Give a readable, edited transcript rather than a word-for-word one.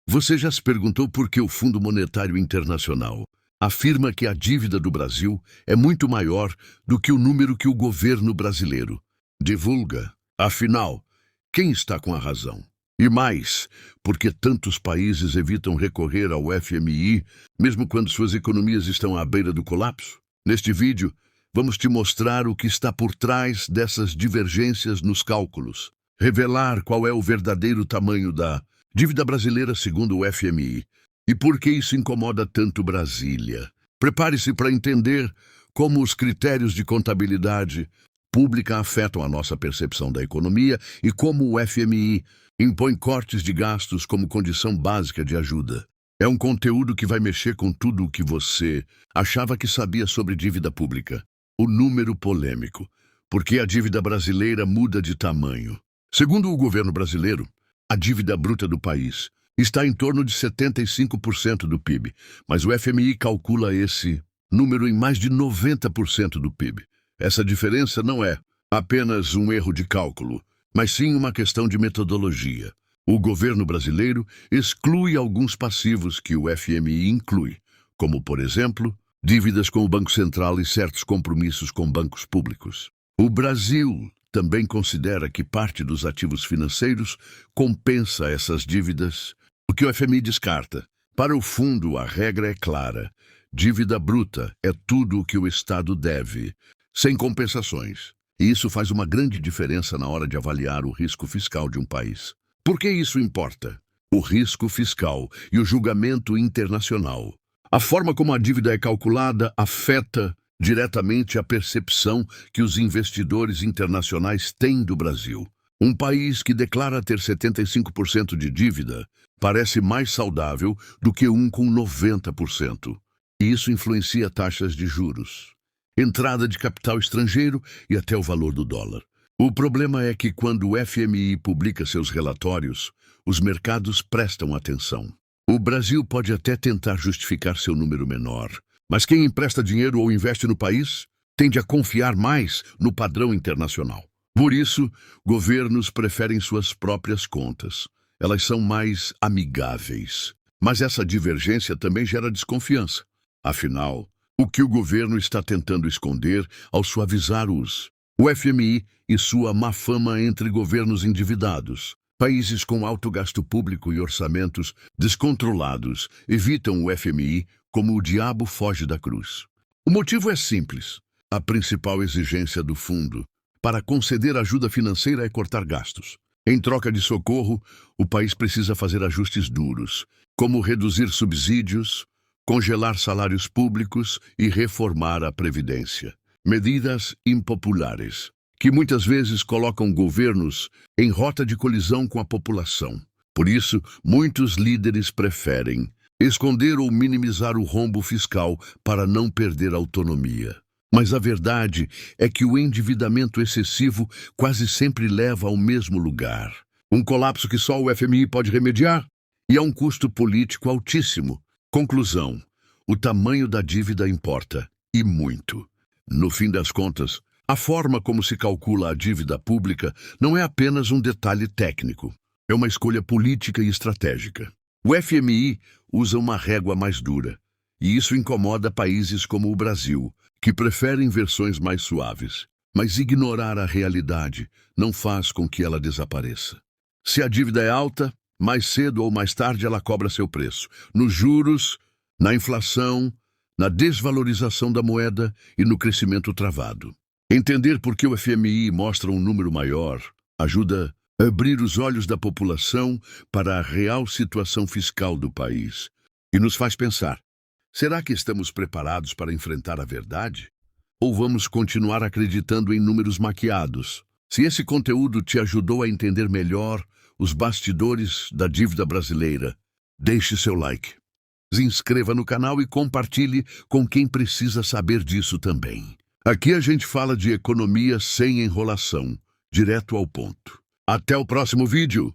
Você já se perguntou por que o Fundo Monetário Internacional afirma que a dívida do Brasil é muito maior do que o número que o governo brasileiro divulga? Afinal, quem está com a razão? E mais, por que tantos países evitam recorrer ao FMI, mesmo quando suas economias estão à beira do colapso? Neste vídeo, vamos te mostrar o que está por trás dessas divergências nos cálculos, revelar qual é o verdadeiro tamanho da dívida brasileira segundo o FMI e por que isso incomoda tanto Brasília. Prepare-se para entender como os critérios de contabilidade pública afetam a nossa percepção da economia e como o FMI impõe cortes de gastos como condição básica de ajuda. É um conteúdo que vai mexer com tudo o que você achava que sabia sobre dívida pública. O número polêmico. Por que a dívida brasileira muda de tamanho? Segundo o governo brasileiro, a dívida bruta do país está em torno de 75% do PIB, mas o FMI calcula esse número em mais de 90% do PIB. Essa diferença não é apenas um erro de cálculo, mas sim uma questão de metodologia. O governo brasileiro exclui alguns passivos que o FMI inclui, como, por exemplo, dívidas com o Banco Central e certos compromissos com bancos públicos. O Brasil também considera que parte dos ativos financeiros compensa essas dívidas, o que o FMI descarta. Para o fundo, a regra é clara. Dívida bruta é tudo o que o Estado deve, sem compensações. E isso faz uma grande diferença na hora de avaliar o risco fiscal de um país. Por que isso importa? O risco fiscal e o julgamento internacional. A forma como a dívida é calculada afeta diretamente a percepção que os investidores internacionais têm do Brasil. Um país que declara ter 75% de dívida parece mais saudável do que um com 90%. E isso influencia taxas de juros, entrada de capital estrangeiro e até o valor do dólar. O problema é que quando o FMI publica seus relatórios, os mercados prestam atenção. O Brasil pode até tentar justificar seu número menor, mas quem empresta dinheiro ou investe no país tende a confiar mais no padrão internacional. Por isso, governos preferem suas próprias contas. Elas são mais amigáveis. Mas essa divergência também gera desconfiança. Afinal, o que o governo está tentando esconder ao suavizar o FMI e sua má fama entre governos endividados? Países com alto gasto público e orçamentos descontrolados evitam o FMI como o diabo foge da cruz. O motivo é simples. A principal exigência do fundo para conceder ajuda financeira é cortar gastos. Em troca de socorro, o país precisa fazer ajustes duros, como reduzir subsídios, congelar salários públicos e reformar a Previdência. Medidas impopulares, que muitas vezes colocam governos em rota de colisão com a população. Por isso, muitos líderes preferem esconder ou minimizar o rombo fiscal para não perder autonomia. Mas a verdade é que o endividamento excessivo quase sempre leva ao mesmo lugar. Um colapso que só o FMI pode remediar e a um custo político altíssimo. Conclusão: o tamanho da dívida importa, e muito. No fim das contas, a forma como se calcula a dívida pública não é apenas um detalhe técnico. É uma escolha política e estratégica. O FMI usa uma régua mais dura, e isso incomoda países como o Brasil, que preferem versões mais suaves. Mas ignorar a realidade não faz com que ela desapareça. Se a dívida é alta, mais cedo ou mais tarde ela cobra seu preço. Nos juros, na inflação, na desvalorização da moeda e no crescimento travado. Entender por que o FMI mostra um número maior ajuda a abrir os olhos da população para a real situação fiscal do país e nos faz pensar: será que estamos preparados para enfrentar a verdade? Ou vamos continuar acreditando em números maquiados? Se esse conteúdo te ajudou a entender melhor os bastidores da dívida brasileira, deixe seu like. Se inscreva no canal e compartilhe com quem precisa saber disso também. Aqui a gente fala de economia sem enrolação, direto ao ponto. Até o próximo vídeo!